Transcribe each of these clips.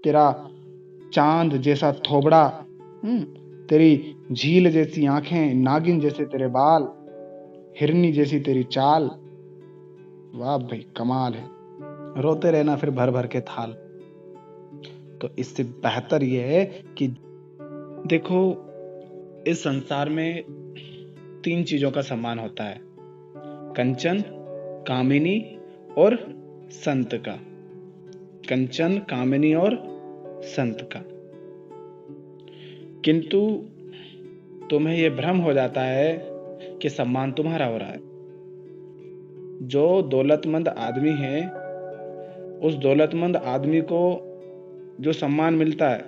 तेरा चांद जैसा थोबड़ा, तेरी झील जैसी आंखें, नागिन जैसे तेरे बाल, हिरनी जैसी तेरी चाल, वाह भाई कमाल है। रोते रहना फिर भर भर के थाल। तो इससे बेहतर यह है कि देखो, इस संसार में 3 चीजों का सम्मान होता है, कंचन, कामिनी और संत का। कंचन, कामिनी और संत का। किंतु तुम्हें यह भ्रम हो जाता है कि सम्मान तुम्हारा हो रहा है। जो दौलतमंद आदमी है, उस दौलतमंद आदमी को जो सम्मान मिलता है,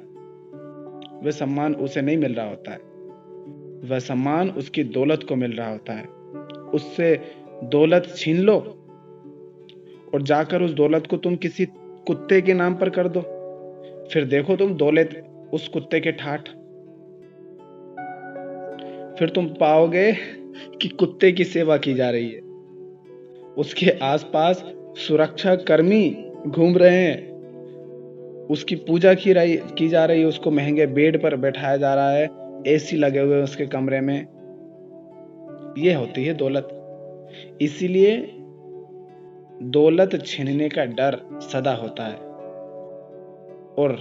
वह सम्मान उसे नहीं मिल रहा होता है, वह सम्मान उसकी दौलत को मिल रहा होता है। उससे दौलत छीन लो और जाकर उस दौलत को तुम किसी कुत्ते के नाम पर कर दो, फिर देखो तुम दौलत उस कुत्ते के ठाठ। फिर तुम पाओगे कि कुत्ते की सेवा की जा रही है, उसके आसपास सुरक्षा कर्मी घूम रहे हैं, उसकी पूजा की जा रही है, उसको महंगे बेड पर बैठाया जा रहा है, एसी लगे हुए उसके कमरे में। ये होती है दौलत। इसीलिए दौलत छीनने का डर सदा होता है और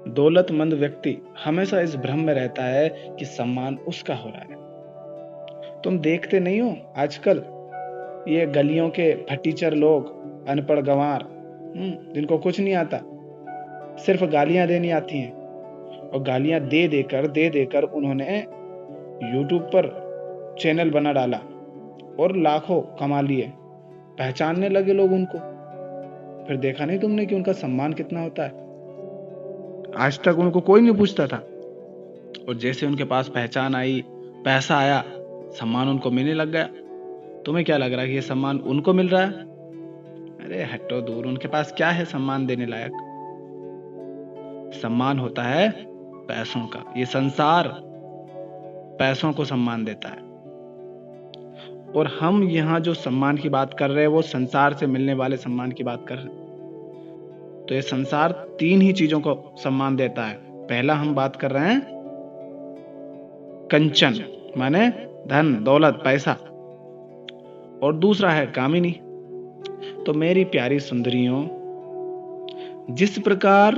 दौलतमंद व्यक्ति हमेशा इस भ्रम में रहता है कि सम्मान उसका हो रहा है। तुम देखते नहीं हो आजकल ये गलियों के फटीचर लोग, अनपढ़ गंवार, जिनको कुछ नहीं आता, सिर्फ गालियां देनी आती हैं, और गालियां दे देकर उन्होंने YouTube पर चैनल बना डाला और लाखों कमा लिए, पहचानने लगे लोग उनको। फिर देखा नहीं तुमने कि उनका सम्मान कितना होता है? आज तक उनको कोई नहीं पूछता था, और जैसे उनके पास पहचान आई, पैसा आया, सम्मान उनको मिलने लग गया। तुम्हें क्या लग रहा है कि ये सम्मान उनको मिल रहा है? अरे हटो दूर, उनके पास क्या है सम्मान देने लायक? सम्मान होता है पैसों का। ये संसार पैसों को सम्मान देता है, और हम यहाँ जो सम्मान की बात कर रहे हैं वो संसार से मिलने वाले सम्मान की बात कर रहे हैं। तो ये संसार 3 ही चीजों को सम्मान देता है। पहला हम बात कर रहे हैं कंचन, माने धन, दौलत, पैसा, और दूसरा है कामिनी। तो मेरी प्यारी सुंदरियों, जिस प्रकार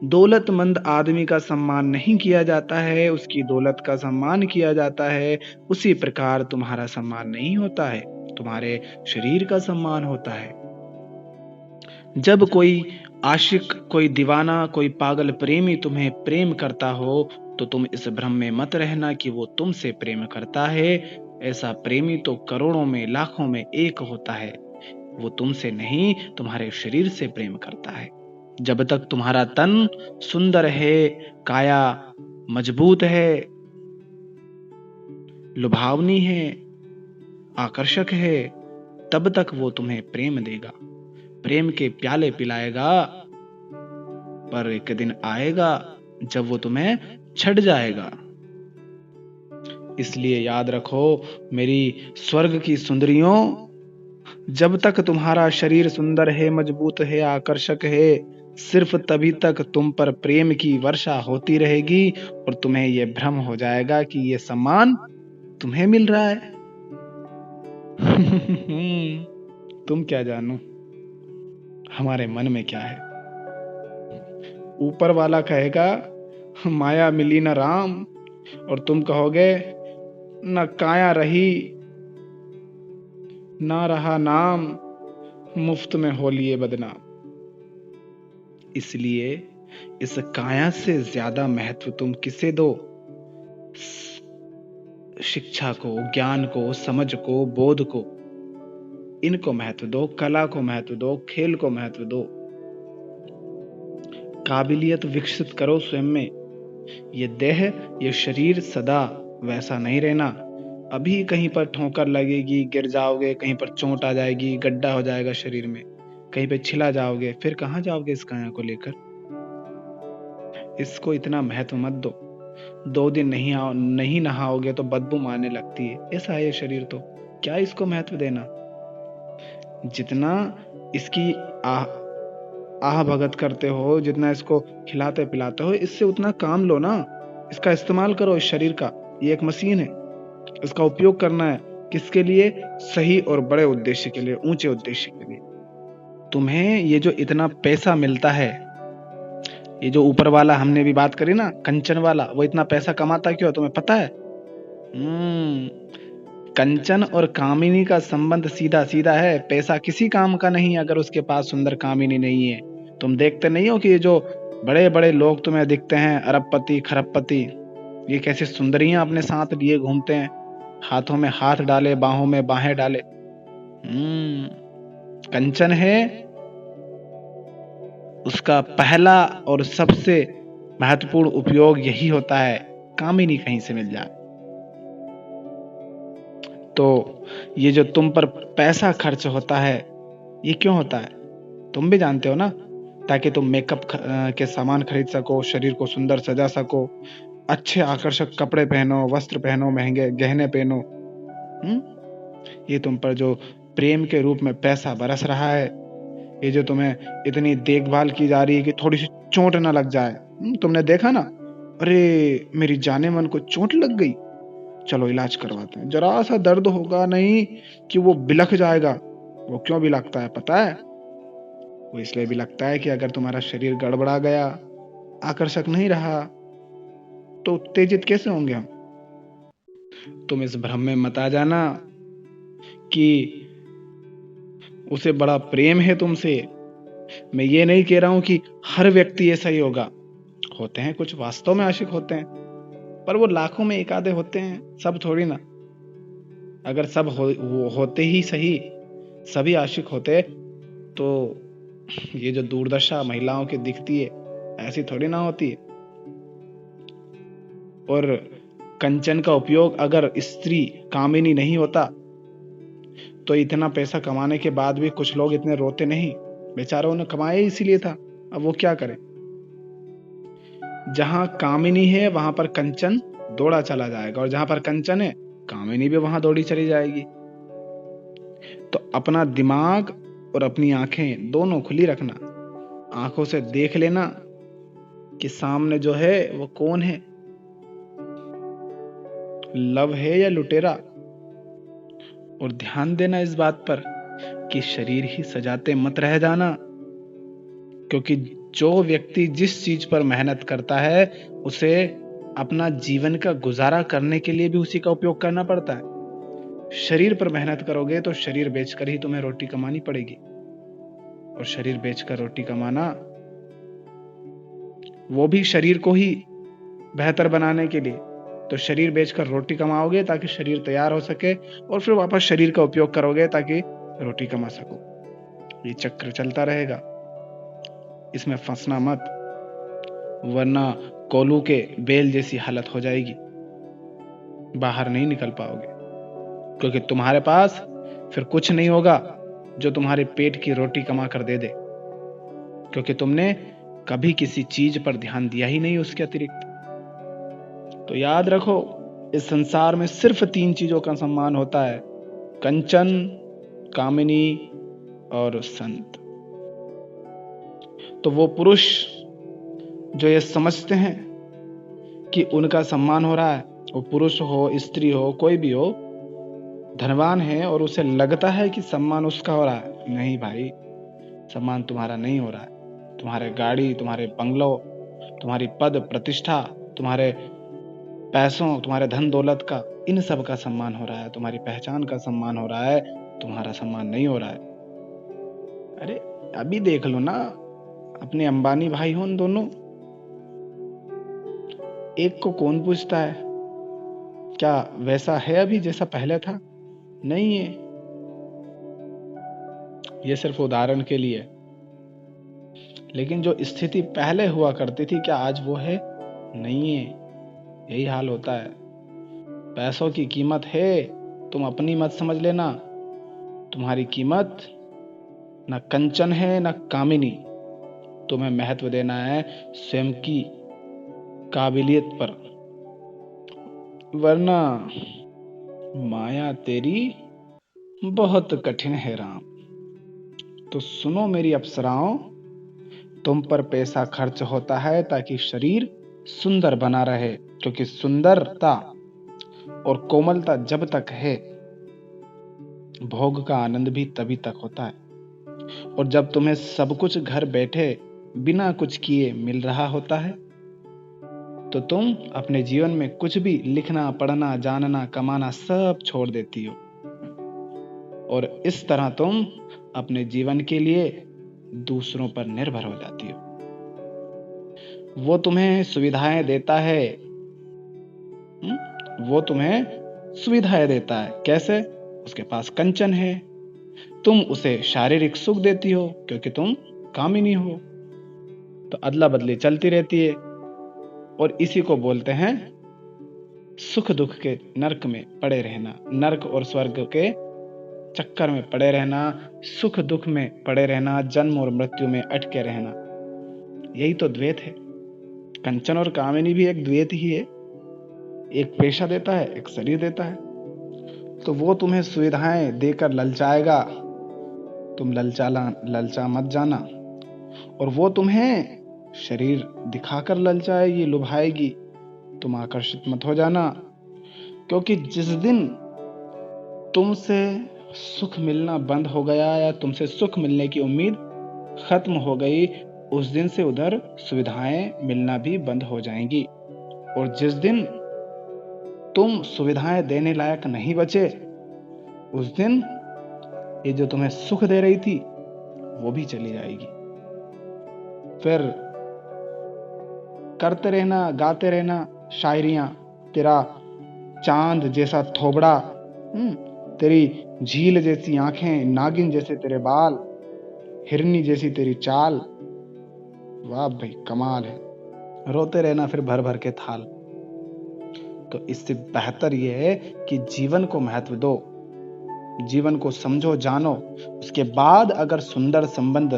दौलतमंद आदमी का सम्मान नहीं किया जाता है, उसकी दौलत का सम्मान किया जाता है, उसी प्रकार तुम्हारा सम्मान नहीं होता है, तुम्हारे शरीर का सम्मान होता है। जब कोई आशिक, कोई दीवाना, कोई पागल प्रेमी तुम्हें प्रेम करता हो, तो तुम इस भ्रम में मत रहना कि वो तुमसे प्रेम करता है। ऐसा प्रेमी तो करोड़ों में, लाखों में एक होता है। वो तुमसे नहीं, तुम्हारे शरीर से प्रेम करता है। जब तक तुम्हारा तन सुंदर है, काया मजबूत है, लुभावनी है, आकर्षक है, तब तक वो तुम्हें प्रेम देगा, प्रेम के प्याले पिलाएगा। पर एक दिन आएगा जब वो तुम्हें छट जाएगा। इसलिए याद रखो मेरी स्वर्ग की सुंदरियों, जब तक तुम्हारा शरीर सुंदर है, मजबूत है, आकर्षक है, सिर्फ तभी तक तुम पर प्रेम की वर्षा होती रहेगी, और तुम्हें यह भ्रम हो जाएगा कि यह सम्मान तुम्हें मिल रहा है। तुम क्या जानो हमारे मन में क्या है। ऊपर वाला कहेगा माया मिली न राम, और तुम कहोगे न काया रही, ना रहा नाम, मुफ्त में हो लिए बदनाम। इसलिए इस काया से ज्यादा महत्व तुम किसे दो? शिक्षा को, ज्ञान को, समझ को, बोध को, इनको महत्व दो, कला को महत्व दो, खेल को महत्व दो, काबिलियत विकसित करो स्वयं में। ये देह, ये शरीर सदा वैसा नहीं रहना। अभी कहीं पर ठोकर लगेगी, गिर जाओगे, कहीं पर चोट आ जाएगी, गड्ढा हो जाएगा शरीर में, कहीं पे छिला जाओगे, फिर कहाँ जाओगे इस काया को लेकर? इसको इतना महत्व मत दो। 2 दिन नहीं नहाओगे तो बदबू मारने लगती है, ऐसा है ये शरीर। तो क्या इसको महत्व देना? जितना इसकी आह भगत करते हो, जितना इसको खिलाते पिलाते हो, इससे उतना काम लो ना। इसका इस्तेमाल करो इस शरीर का। ये एक मशीन है, इसका उपयोग करना है। किसके लिए? सही और बड़े उद्देश्य के लिए, ऊंचे उद्देश्य के लिए। तुम्हें ये जो इतना पैसा मिलता है, ये जो ऊपर वाला हमने भी बात करी ना, कंचन वाला, वो इतना पैसा कमाता क्यों, तुम्हें पता है? कंचन और कामिनी का संबंध सीधा सीधा है। पैसा किसी काम का नहीं अगर उसके पास सुंदर कामिनी नहीं है। तुम देखते नहीं हो कि ये जो बड़े बड़े लोग तुम्हें दिखते हैं, अरबपति खरबपति, ये कैसे सुंदरियां अपने साथ लिए घूमते हैं, हाथों में हाथ डाले, बाहों में बाहें डाले। कंचन है उसका पहला और सबसे महत्वपूर्ण उपयोग यही होता है, कामिनी कहीं से मिल जाए। तो ये जो तुम पर पैसा खर्च होता है, ये क्यों होता है? तुम भी जानते हो ना, ताकि तुम मेकअप के सामान खरीद सको, शरीर को सुंदर सजा सको, अच्छे आकर्षक कपड़े पहनो, वस्त्र पहनो, महंगे गहने पहनो। ये तुम पर जो प्रेम के रूप में पैसा बरस रहा है, ये जो तुम्हें इतनी देखभाल की जा रही है कि थोड़ी सी चोट ना लग जाए। तुमने देखा ना, अरे मेरी जाने मन को चोट लग गई, चलो इलाज करवाते हैं। जरा सा दर्द होगा नहीं कि वो बिलख जाएगा। वो क्यों बिलखता है पता है? वो इसलिए बिलखता है कि अगर तुम्हारा शरीर गड़बड़ा गया, आकर्षक नहीं रहा, तो उत्तेजित कैसे होंगे हम? तुम इस भ्रम में मत आ जाना कि उसे बड़ा प्रेम है तुमसे। मैं ये नहीं कह रहा हूं कि हर व्यक्ति ऐसा ही होगा। होते हैं कुछ वास्तव में आशिक होते हैं, पर वो लाखों में एक आधे होते हैं, सब थोड़ी ना। अगर सब होते ही सही, सभी आशिक होते, तो ये जो दुर्दशा महिलाओं की दिखती है, ऐसी थोड़ी ना होती है। और कंचन का उपयोग अगर स्त्री कामिनी नहीं होता, तो इतना पैसा कमाने के बाद भी कुछ लोग इतने रोते नहीं। बेचारों ने कमाया इसीलिए था, अब वो क्या करें? जहां कामिनी है वहां पर कंचन दौड़ा चला जाएगा, और जहां पर कंचन है, कामिनी भी वहां दौड़ी चली जाएगी। तो अपना दिमाग और अपनी आंखें दोनों खुली रखना। आंखों से देख लेना कि सामने जो है वो कौन है, लव है या लुटेरा। और ध्यान देना इस बात पर कि शरीर ही सजाते मत रह जाना, क्योंकि जो व्यक्ति जिस चीज पर मेहनत करता है, उसे अपना जीवन का गुजारा करने के लिए भी उसी का उपयोग करना पड़ता है। शरीर पर मेहनत करोगे तो शरीर बेचकर ही तुम्हें रोटी कमानी पड़ेगी, और शरीर बेचकर रोटी कमाना, वो भी शरीर को ही बेहतर बनाने के लिए। तो शरीर बेचकर रोटी कमाओगे ताकि शरीर तैयार हो सके, और फिर वापस शरीर का उपयोग करोगे ताकि रोटी कमा सको। ये चक्र चलता रहेगा, इसमें फंसना मत, वरना कोलू के बेल जैसी हालत हो जाएगी, बाहर नहीं निकल पाओगे। क्योंकि तुम्हारे पास फिर कुछ नहीं होगा जो तुम्हारे पेट की रोटी कमा कर दे दे, क्योंकि तुमने कभी किसी चीज पर ध्यान दिया ही नहीं उसके अतिरिक्त। तो याद रखो, इस संसार में सिर्फ 3 चीजों का सम्मान होता है, कंचन, कामिनी और संत। तो वो पुरुष जो ये समझते हैं कि उनका सम्मान हो रहा है, वो पुरुष हो, स्त्री हो, कोई भी हो, धनवान है और उसे लगता है कि सम्मान उसका हो रहा है। नहीं भाई, सम्मान तुम्हारा नहीं हो रहा है। तुम्हारे गाड़ी, तुम्हारे बंगलों, तुम्हारी पद प्रतिष्ठा, तुम्हारे पैसों, तुम्हारे धन दौलत का, इन सब का सम्मान हो रहा है, तुम्हारी पहचान का सम्मान हो रहा है, तुम्हारा सम्मान नहीं हो रहा है। अरे अभी देख लो ना, अपने अंबानी भाई हो दोनों, एक को कौन पूछता है? क्या वैसा है अभी जैसा पहले था? नहीं है। ये सिर्फ उदाहरण के लिए। लेकिन जो स्थिति पहले हुआ करती थी, क्या आज वो है? नहीं है। यही हाल होता है। पैसों की कीमत है, तुम अपनी मत समझ लेना। तुम्हारी कीमत न कंचन है न कामिनी। तुम्हें महत्व देना है स्वयं की काबिलियत पर, वरना माया तेरी बहुत कठिन है राम। तो सुनो मेरी अप्सराओं, तुम पर पैसा खर्च होता है ताकि शरीर सुंदर बना रहे, क्योंकि सुंदरता और कोमलता जब तक है, भोग का आनंद भी तभी तक होता है। और जब तुम्हें सब कुछ घर बैठे बिना कुछ किए मिल रहा होता है, तो तुम अपने जीवन में कुछ भी लिखना, पढ़ना, जानना, कमाना सब छोड़ देती हो। और इस तरह तुम अपने जीवन के लिए दूसरों पर निर्भर हो जाती हो। वो तुम्हें सुविधाएं देता है। वो तुम्हें सुविधाएं देता है। कैसे? उसके पास कंचन है। तुम उसे शारीरिक सुख देती हो क्योंकि तुम कामिनी हो। तो अदला बदली चलती रहती है, और इसी को बोलते हैं सुख दुख के नरक में पड़े रहना, नरक और स्वर्ग के चक्कर में पड़े रहना, सुख दुख में पड़े रहना, जन्म और मृत्यु में अटके रहना। यही तो द्वैत है। कंचन और कामिनी भी एक द्वैत ही है। एक पेशा देता है, एक शरीर देता है। तो वो तुम्हें सुविधाएं देकर ललचाएगा, तुम ललचा मत जाना। और वो तुम्हें शरीर दिखाकर ललचाएगी, लुभाएगी, तुम आकर्षित मत हो जाना। क्योंकि जिस दिन तुमसे सुख मिलना बंद हो गया या तुमसे सुख मिलने की उम्मीद खत्म हो गई, उस दिन से उधर सुविधाएं मिलना भी बंद हो जाएंगी। और जिस दिन तुम सुविधाएं देने लायक नहीं बचे, उस दिन ये जो तुम्हें सुख दे रही थी वो भी चली जाएगी। फिर करते रहना, गाते रहना शायरियां, तेरा चांद जैसा थोबड़ा, तेरी झील जैसी आंखें, नागिन जैसे तेरे बाल, हिरनी जैसी तेरी चाल, वाह भाई कमाल है। रोते रहना फिर भर भर के थाल। तो इससे बेहतर यह है कि जीवन को महत्व दो, जीवन को समझो, जानो। उसके बाद अगर सुंदर संबंध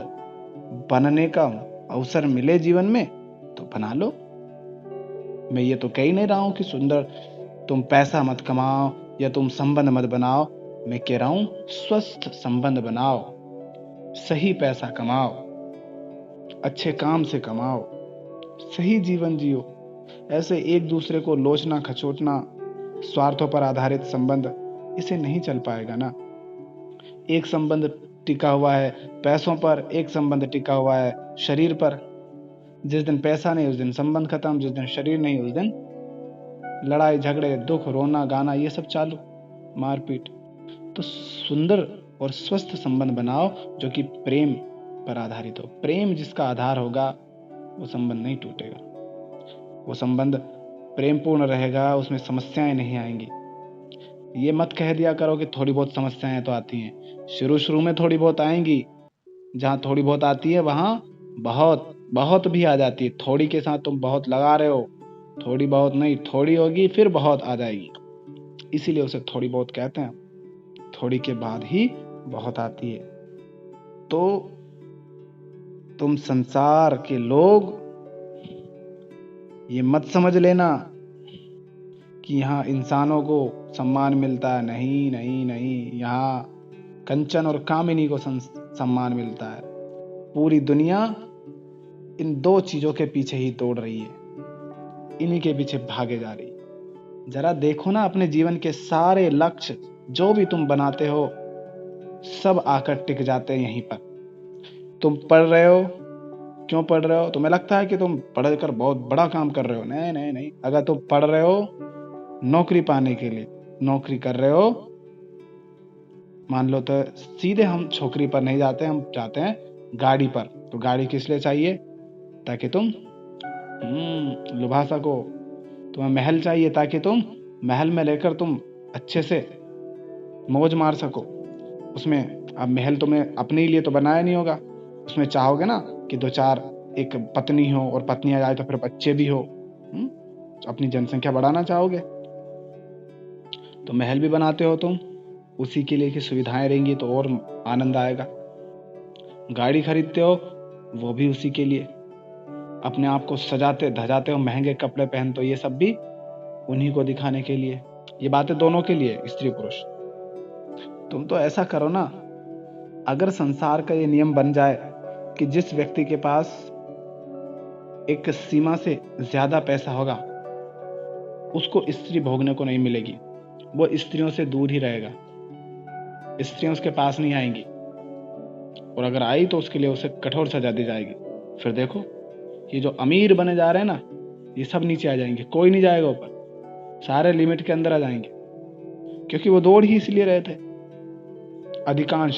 बनने का अवसर मिले जीवन में तो बना लो। मैं ये तो कह ही नहीं रहा हूं कि सुंदर तुम पैसा मत कमाओ या तुम संबंध मत बनाओ। मैं कह रहा हूं स्वस्थ संबंध बनाओ, सही पैसा कमाओ, अच्छे काम से कमाओ, सही जीवन जियो। ऐसे एक दूसरे को लोचना, खचोटना, स्वार्थों पर आधारित संबंध, इसे नहीं चल पाएगा ना। एक संबंध टिका हुआ है पैसों पर, एक संबंध टिका हुआ है शरीर पर। जिस दिन पैसा नहीं उस दिन संबंध खत्म, जिस दिन शरीर नहीं उस दिन लड़ाई झगड़े, दुख, रोना गाना, ये सब चालू, मारपीट। तो सुंदर और स्वस्थ संबंध बनाओ जो कि प्रेम पर आधारित हो। प्रेम जिसका आधार होगा वो संबंध नहीं टूटेगा, वो संबंध प्रेमपूर्ण रहेगा, उसमें समस्याएं नहीं आएंगी। ये मत कह दिया करो कि थोड़ी बहुत समस्याएं तो आती हैं। शुरू में थोड़ी बहुत आएंगी, जहां थोड़ी बहुत आती है वहां बहुत बहुत भी आ जाती है। थोड़ी के साथ तुम बहुत लगा रहे हो, थोड़ी बहुत नहीं, थोड़ी होगी फिर बहुत आ जाएगी, इसीलिए उसे थोड़ी बहुत कहते हैं। थोड़ी के बाद ही बहुत आती है। तो तुम संसार के लोग ये मत समझ लेना कि यहाँ इंसानों को सम्मान मिलता है। नहीं नहीं नहीं, यहाँ कंचन और कामिनी को सम्मान मिलता है। पूरी दुनिया इन दो चीजों के पीछे ही दौड़ रही है, इन्हीं के पीछे भागे जा रही है। जरा देखो ना, अपने जीवन के सारे लक्ष्य जो भी तुम बनाते हो सब आकर टिक जाते हैं यहीं पर। तुम पढ़ रहे हो, क्यों पढ़ रहे हो? तुम्हें लगता है कि तुम पढ़कर बहुत बड़ा काम कर रहे हो। नहीं नहीं नहीं, अगर तुम पढ़ रहे हो नौकरी पाने के लिए, नौकरी कर रहे हो, मान लो, तो सीधे हम छोकरी पर नहीं जाते, हम जाते हैं गाड़ी पर। तो गाड़ी किस लिए चाहिए? ताकि तुम लुभा सको। तुम्हें महल चाहिए ताकि तुम महल में लेकर तुम अच्छे से मौज मार सको उसमें। अब महल तुमने अपने लिए तो बनाया नहीं होगा, उसमें चाहोगे ना कि दो चार एक पत्नी हो, और पत्नी आ जाए तो फिर बच्चे भी हो। अपनी जनसंख्या बढ़ाना चाहोगे तो महल भी बनाते हो तुम, उसी के लिए कि सुविधाएं रहेंगी तो और आनंद आएगा। गाड़ी खरीदते हो वो भी उसी के लिए। अपने आप को सजाते धजाते हो, महंगे कपड़े पहनते हो, ये सब भी उन्हीं को दिखाने के लिए। ये बातें दोनों के लिए, स्त्री पुरुष। तुम तो ऐसा करो ना, अगर संसार का ये नियम बन जाए कि जिस व्यक्ति के पास एक सीमा से ज्यादा पैसा होगा उसको स्त्री भोगने को नहीं मिलेगी, वो स्त्रियों से दूर ही रहेगा, स्त्रियां उसके पास नहीं आएंगी, और अगर आई तो उसके लिए उसे कठोर सजा दी जाएगी। फिर देखो ये जो अमीर बने जा रहे हैं ना, ये सब नीचे आ जाएंगे, कोई नहीं जाएगा ऊपर, सारे लिमिट के अंदर आ जाएंगे, क्योंकि वो दौड़ ही इसलिए रहे थे। अधिकांश,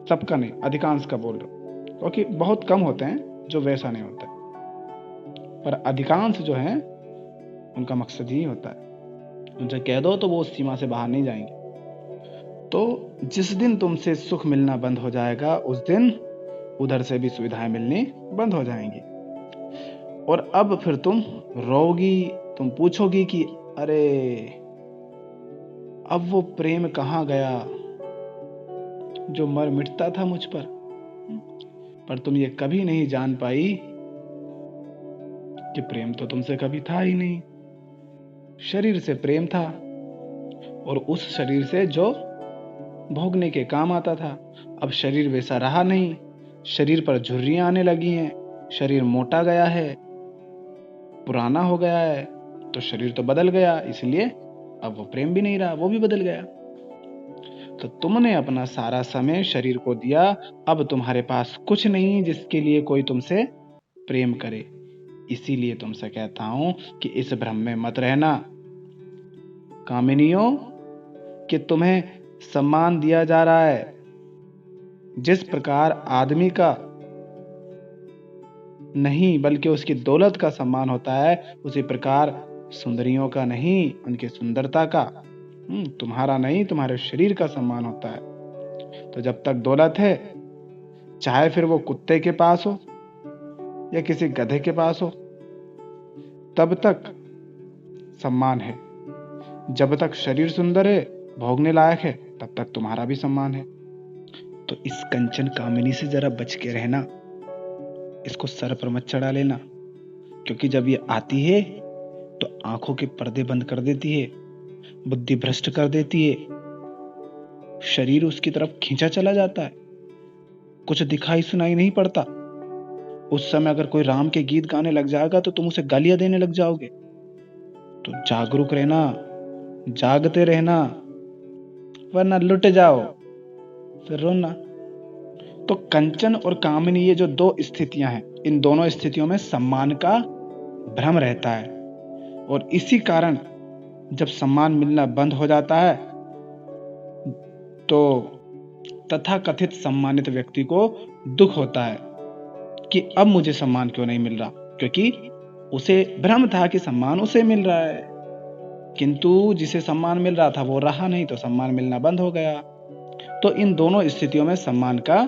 सबका नहीं, अधिकांश का बोल रहा हूं, क्योंकि बहुत कम होते हैं जो वैसा नहीं होता, पर अधिकांश जो है उनका मकसद ही होता है। उनसे कह दो तो वो उस सीमा से बाहर नहीं जाएंगे। तो जिस दिन तुमसे सुख मिलना बंद हो जाएगा उस दिन उधर से भी सुविधाएं मिलनी बंद हो जाएंगी, और अब फिर तुम रोगी, तुम पूछोगी कि अरे अब वो प्रेम कहाँ गया जो मर मिटता था मुझ पर तुम ये कभी नहीं जान पाई कि प्रेम तो तुमसे कभी था ही नहीं। शरीर से प्रेम था, और उस शरीर से जो भोगने के काम आता था। अब शरीर वैसा रहा नहीं, शरीर पर झुर्रियां आने लगी हैं, शरीर मोटा गया है, पुराना हो गया है, तो शरीर तो बदल गया, इसलिए अब वो प्रेम भी नहीं रहा, वो भी बदल गया। तो तुमने अपना सारा समय शरीर को दिया, अब तुम्हारे पास कुछ नहीं जिसके लिए कोई तुमसे प्रेम करे। इसीलिए तुमसे कहता हूं कि इस भ्रम में मत रहना कामिनियों, कि तुम्हें सम्मान दिया जा रहा है। जिस प्रकार आदमी का नहीं बल्कि उसकी दौलत का सम्मान होता है, उसी प्रकार सुंदरियों का नहीं, उनकी सुंदरता का, तुम्हारा नहीं, तुम्हारे शरीर का सम्मान होता है। तो जब तक दौलत है, चाहे फिर वो कुत्ते के पास हो या किसी गधे के पास हो, तब तक सम्मान है। जब तक शरीर सुंदर है, भोगने लायक है, तब तक तुम्हारा भी सम्मान है। तो इस कंचन कामिनी से जरा बच के रहना, इसको सर पर मत चढ़ा लेना, क्योंकि जब ये आती है तो आंखों के पर्दे बंद कर देती है, बुद्धि भ्रष्ट कर देती है, शरीर उसकी तरफ खींचा चला जाता है, कुछ दिखाई सुनाई नहीं पड़ता। उस समय अगर कोई राम के गीत गाने लग जाएगा तो तुम उसे गालियां देने लग जाओगे। तो जागरूक रहना, जागते रहना, वरना लुट जाओ फिर रोना। तो कंचन और कामिनी, ये जो दो स्थितियां हैं, इन दोनों स्थितियों में सम्मान का भ्रम रहता है, और इसी कारण जब सम्मान मिलना बंद हो जाता है तो तथाकथित सम्मानित व्यक्ति को दुख होता है कि अब मुझे सम्मान क्यों नहीं मिल रहा, क्योंकि उसे भ्रम था कि सम्मान उसे मिल रहा है, किंतु जिसे सम्मान मिल रहा था वो रहा नहीं, तो सम्मान मिलना बंद हो गया। तो इन दोनों स्थितियों में सम्मान का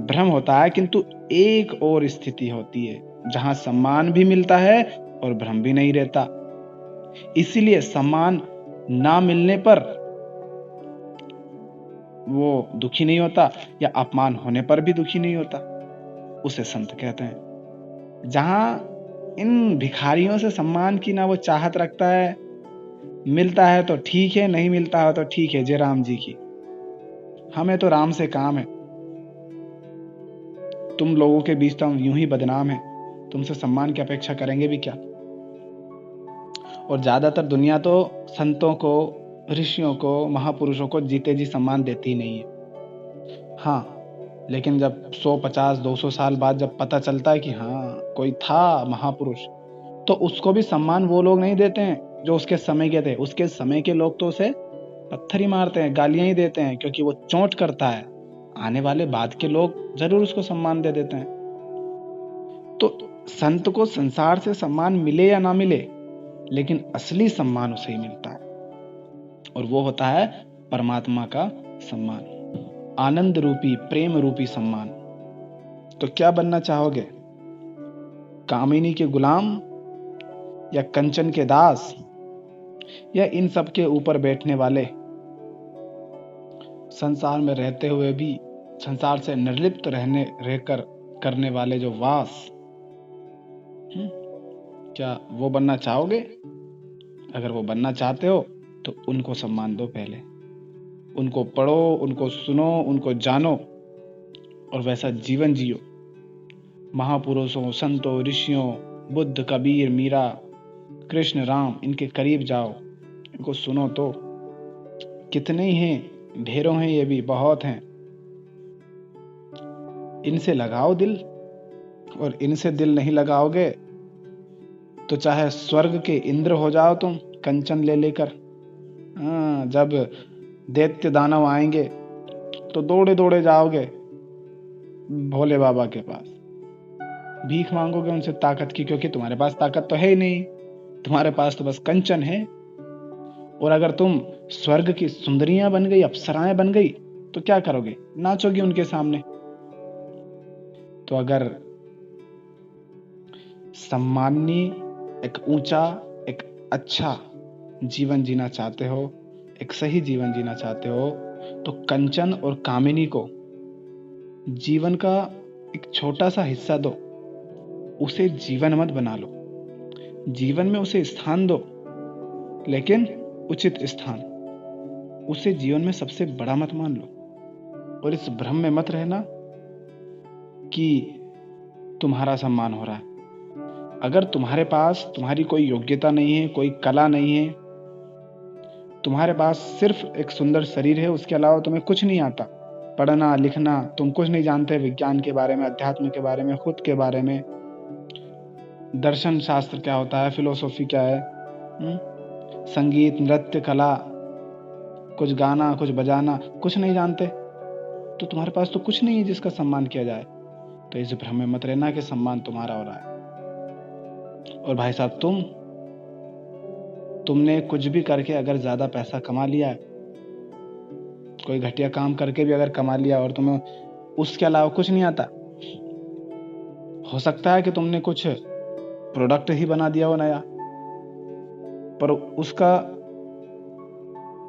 भ्रम होता है, किंतु एक और स्थिति होती है जहां सम्मान भी मिलता है और भ्रम भी नहीं रहता। इसीलिए सम्मान ना मिलने पर वो दुखी नहीं होता, या अपमान होने पर भी दुखी नहीं होता, उसे संत कहते हैं। जहां इन भिखारियों से सम्मान की ना वो चाहत रखता है, मिलता है तो ठीक है, नहीं मिलता है तो ठीक है, जय राम जी की, हमें तो राम से काम है, तुम लोगों के बीच तो हम यूं ही बदनाम है, तुमसे सम्मान की अपेक्षा करेंगे भी क्या। और ज्यादातर दुनिया तो संतों को, ऋषियों को, महापुरुषों को जीते जी सम्मान देती ही नहीं है। हाँ, लेकिन जब 100, 50, 200 साल बाद जब पता चलता है कि हाँ कोई था महापुरुष, तो उसको भी सम्मान वो लोग नहीं देते हैं जो उसके समय के थे। उसके समय के लोग तो उसे पत्थर ही मारते हैं, गालियां ही देते हैं, क्योंकि वो चोट करता है। आने वाले बाद के लोग जरूर उसको सम्मान दे देते हैं। तो संत को संसार से सम्मान मिले या ना मिले, लेकिन असली सम्मान उसे ही मिलता है, और वो होता है परमात्मा का सम्मान, आनंद रूपी, प्रेम रूपी सम्मान। तो क्या बनना चाहोगे, कामिनी के गुलाम या कंचन के दास, या इन सब के ऊपर बैठने वाले, संसार में रहते हुए भी संसार से निर्लिप्त रहकर करने वाले जो वास, क्या वो बनना चाहोगे? अगर वो बनना चाहते हो तो उनको सम्मान दो, पहले उनको पढ़ो, उनको सुनो, उनको जानो, और वैसा जीवन जियो। महापुरुषों, संतों, ऋषियों, बुद्ध, कबीर, मीरा, कृष्ण, राम, इनके करीब जाओ, इनको सुनो तो। कितने ही हैं, ढेरों हैं, ये भी बहुत हैं। इनसे लगाओ दिल, और इनसे दिल नहीं लगाओगे तो चाहे स्वर्ग के इंद्र हो जाओ तुम, कंचन ले लेकर। हाँ, जब दैत्य दानव आएंगे तो दौड़े दौड़े जाओगे भोले बाबा के पास, भीख मांगोगे उनसे ताकत की, क्योंकि तुम्हारे पास ताकत तो है ही नहीं, तुम्हारे पास तो बस कंचन है। और अगर तुम स्वर्ग की सुंदरियां बन गई, अप्सराएं बन गई, तो क्या करोगे? नाचोगी उनके सामने। तो अगर सम्माननीय, एक ऊंचा, एक अच्छा जीवन जीना चाहते हो, एक सही जीवन जीना चाहते हो, तो कंचन और कामिनी को जीवन का एक छोटा सा हिस्सा दो, उसे जीवन मत बना लो। जीवन में उसे स्थान दो, लेकिन उचित स्थान। उसे जीवन में सबसे बड़ा मत मान लो, और इस भ्रम में मत रहना कि तुम्हारा सम्मान हो रहा है। अगर तुम्हारे पास तुम्हारी कोई योग्यता नहीं है, कोई कला नहीं है, तुम्हारे पास सिर्फ एक सुंदर शरीर है, उसके अलावा तुम्हें कुछ नहीं आता, पढ़ना लिखना तुम कुछ नहीं जानते, विज्ञान के बारे में, अध्यात्म के बारे में, खुद के बारे में, दर्शन शास्त्र क्या होता है, फिलोसॉफी क्या है, संगीत, नृत्य, कला, कुछ गाना, कुछ बजाना, कुछ नहीं जानते, तो तुम्हारे पास तो कुछ नहीं है जिसका सम्मान किया जाए। तो इस भ्रम में मत रहना कि सम्मान तुम्हारा हो रहा है। और भाई साहब, तुमने कुछ भी करके अगर ज्यादा पैसा कमा लिया है, कोई घटिया काम करके भी अगर कमा लिया, और तुम्हें उसके अलावा कुछ नहीं आता, हो सकता है कि तुमने कुछ प्रोडक्ट ही बना दिया हो नया, पर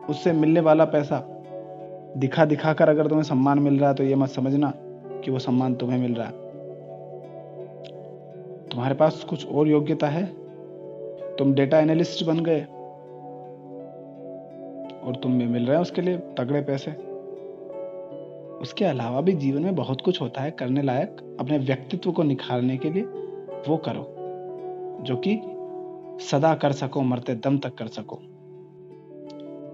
उससे मिलने वाला पैसा दिखा दिखा कर अगर तुम्हें सम्मान मिल रहा है, तो ये मत समझना कि वो सम्मान तुम्हें मिल रहा है। तुम्हारे पास कुछ और योग्यता है, तुम डेटा एनालिस्ट बन गए और तुम्हें मिल रहे हैं उसके लिए तगड़े पैसे। उसके अलावा भी जीवन में बहुत कुछ होता है करने लायक, अपने व्यक्तित्व को निखारने के लिए। वो करो जो कि सदा कर सको, मरते दम तक कर सको।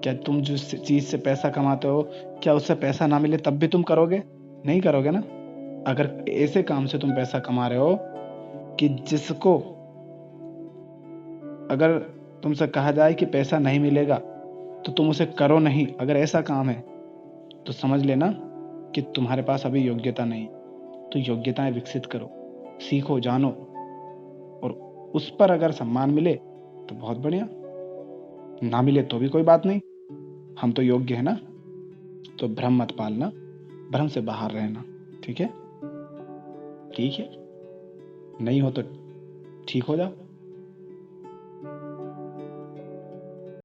क्या तुम जिस चीज से पैसा कमाते हो, क्या उससे पैसा ना मिले तब भी तुम करोगे? नहीं करोगे ना। अगर ऐसे काम से तुम पैसा कमा रहे हो कि जिसको अगर तुमसे कहा जाए कि पैसा नहीं मिलेगा तो तुम उसे करो नहीं, अगर ऐसा काम है, तो समझ लेना कि तुम्हारे पास अभी योग्यता नहीं। तो योग्यताएं विकसित करो, सीखो, जानो, और उस पर अगर सम्मान मिले तो बहुत बढ़िया, ना मिले तो भी कोई बात नहीं, हम तो योग्य है ना। तो भ्रम मत पालना, भ्रम से बाहर रहना। ठीक है? ठीक है, नहीं हो तो ठीक हो जाओ।